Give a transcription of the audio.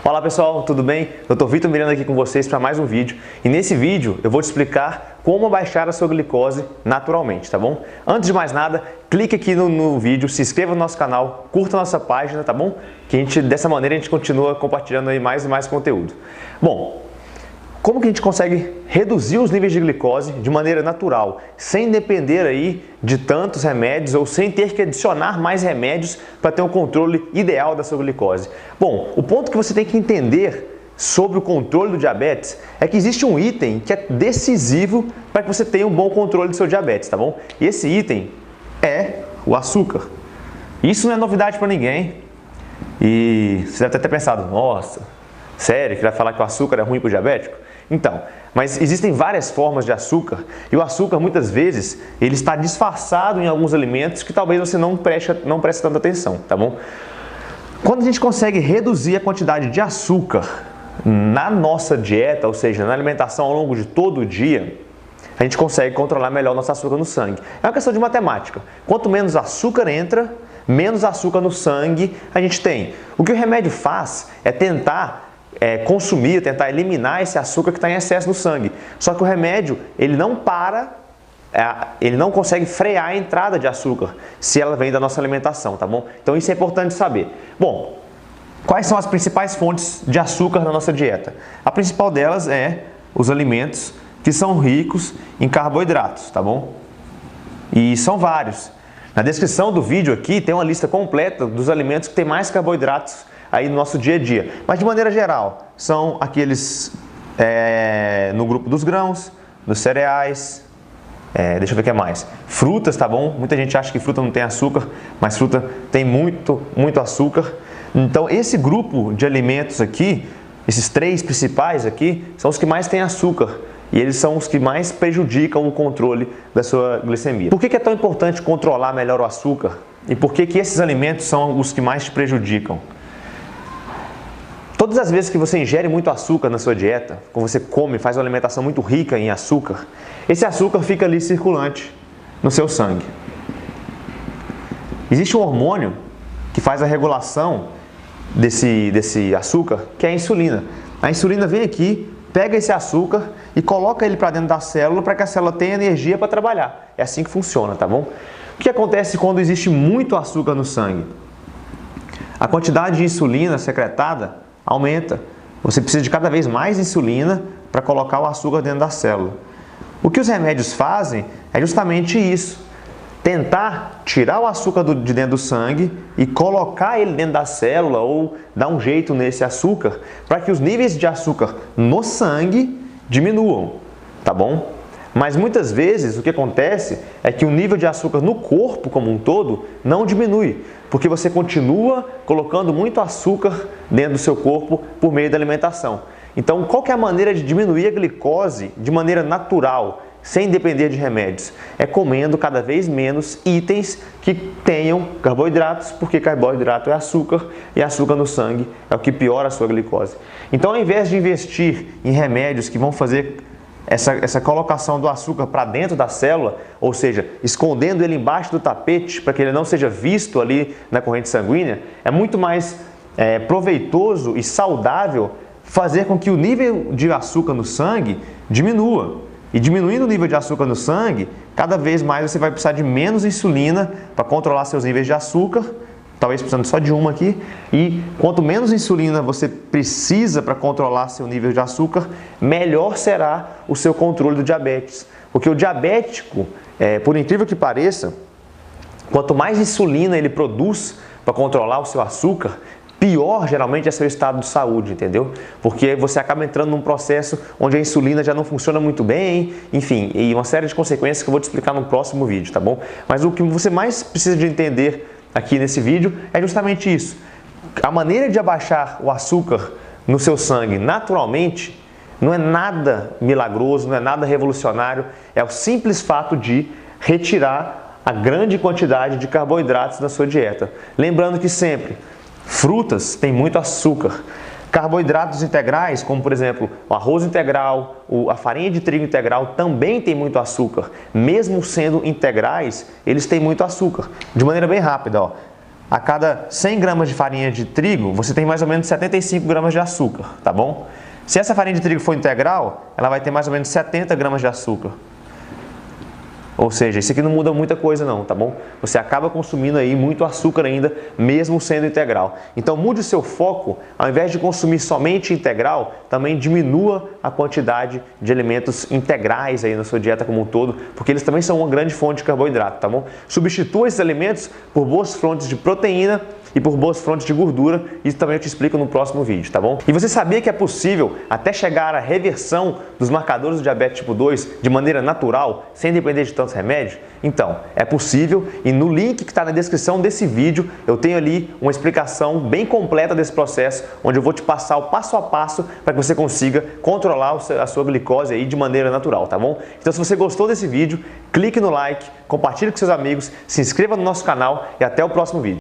Olá pessoal, tudo bem? Dr. Vitor Miranda aqui com vocês para mais um vídeo. E nesse vídeo eu vou te explicar como baixar a sua glicose naturalmente, tá bom? Antes de mais nada, clique aqui no vídeo, se inscreva no nosso canal, curta a nossa página, tá bom? Que dessa maneira a gente continua compartilhando aí mais e mais conteúdo. Bom, como que a gente consegue reduzir os níveis de glicose de maneira natural, sem depender aí de tantos remédios ou sem ter que adicionar mais remédios para ter um controle ideal da sua glicose? Bom, o ponto que você tem que entender sobre o controle do diabetes é que existe um item que é decisivo para que você tenha um bom controle do seu diabetes, tá bom? E esse item é o açúcar. Isso não é novidade para ninguém. E você deve ter pensado, nossa, sério que vai falar que o açúcar é ruim para o diabético? Então, mas existem várias formas de açúcar e o açúcar muitas vezes ele está disfarçado em alguns alimentos que talvez você não preste tanta atenção, tá bom? Quando a gente consegue reduzir a quantidade de açúcar na nossa dieta, ou seja, na alimentação ao longo de todo o dia, a gente consegue controlar melhor o nosso açúcar no sangue. É uma questão de matemática. Quanto menos açúcar entra, menos açúcar no sangue a gente tem. O que o remédio faz é tentar consumir, tentar eliminar esse açúcar que está em excesso no sangue. Só que o remédio, ele não consegue frear a entrada de açúcar se ela vem da nossa alimentação, tá bom? Então isso é importante saber. Bom, quais são as principais fontes de açúcar na nossa dieta? A principal delas é os alimentos que são ricos em carboidratos, tá bom? E são vários. Na descrição do vídeo aqui tem uma lista completa dos alimentos que tem mais carboidratos aí no nosso dia a dia. Mas de maneira geral, são aqueles no grupo dos grãos, dos cereais, deixa eu ver o que é mais. Frutas, tá bom? Muita gente acha que fruta não tem açúcar, mas fruta tem muito açúcar. Então esse grupo de alimentos aqui, esses três principais aqui, são os que mais têm açúcar. E eles são os que mais prejudicam o controle da sua glicemia. Por que é tão importante controlar melhor o açúcar? E por que esses alimentos são os que mais te prejudicam? Todas as vezes que você ingere muito açúcar na sua dieta, quando você come, faz uma alimentação muito rica em açúcar, esse açúcar fica ali circulante no seu sangue. Existe um hormônio que faz a regulação desse açúcar, que é a insulina. A insulina vem aqui, pega esse açúcar e coloca ele para dentro da célula para que a célula tenha energia para trabalhar. É assim que funciona, tá bom? O que acontece quando existe muito açúcar no sangue? A quantidade de insulina secretada aumenta. Você precisa de cada vez mais insulina para colocar o açúcar dentro da célula. O que os remédios fazem é justamente isso. Tentar tirar o açúcar de dentro do sangue e colocar ele dentro da célula ou dar um jeito nesse açúcar para que os níveis de açúcar no sangue diminuam, tá bom? Mas muitas vezes o que acontece é que o nível de açúcar no corpo como um todo não diminui, porque você continua colocando muito açúcar dentro do seu corpo por meio da alimentação. Então, qual que é a maneira de diminuir a glicose de maneira natural, sem depender de remédios? É comendo cada vez menos itens que tenham carboidratos, porque carboidrato é açúcar e açúcar no sangue é o que piora a sua glicose. Então, ao invés de investir em remédios que vão fazer essa colocação do açúcar para dentro da célula, ou seja, escondendo ele embaixo do tapete para que ele não seja visto ali na corrente sanguínea, é muito mais proveitoso e saudável fazer com que o nível de açúcar no sangue diminua. E diminuindo o nível de açúcar no sangue, cada vez mais você vai precisar de menos insulina para controlar seus níveis de açúcar, talvez precisando só de uma aqui, e quanto menos insulina você precisa para controlar seu nível de açúcar, melhor será o seu controle do diabetes. Porque o diabético, por incrível que pareça, quanto mais insulina ele produz para controlar o seu açúcar, pior geralmente é seu estado de saúde, entendeu? Porque você acaba entrando num processo onde a insulina já não funciona muito bem, enfim, e uma série de consequências que eu vou te explicar no próximo vídeo, tá bom? Mas o que você mais precisa de entender aqui nesse vídeo é justamente isso. A maneira de abaixar o açúcar no seu sangue naturalmente não é nada milagroso, não é nada revolucionário, é o simples fato de retirar a grande quantidade de carboidratos da sua dieta. Lembrando que sempre, frutas têm muito açúcar. Carboidratos integrais, como por exemplo o arroz integral, a farinha de trigo integral também tem muito açúcar. Mesmo sendo integrais, eles têm muito açúcar. De maneira bem rápida, ó. A cada 100 gramas de farinha de trigo, você tem mais ou menos 75 gramas de açúcar, tá bom? Se essa farinha de trigo for integral, ela vai ter mais ou menos 70 gramas de açúcar. Ou seja, isso aqui não muda muita coisa não, tá bom? Você acaba consumindo aí muito açúcar ainda, mesmo sendo integral. Então mude o seu foco, ao invés de consumir somente integral, também diminua a quantidade de alimentos integrais aí na sua dieta como um todo, porque eles também são uma grande fonte de carboidrato, tá bom? Substitua esses alimentos por boas fontes de proteína e por boas fontes de gordura, isso também eu te explico no próximo vídeo, tá bom? E você sabia que é possível até chegar à reversão dos marcadores do diabetes tipo 2 de maneira natural, sem depender de tantos remédios? Então, é possível e no link que está na descrição desse vídeo, eu tenho ali uma explicação bem completa desse processo, onde eu vou te passar o passo a passo para que você consiga controlar a sua glicose aí de maneira natural, tá bom? Então, se você gostou desse vídeo, clique no like, compartilhe com seus amigos, se inscreva no nosso canal e até o próximo vídeo.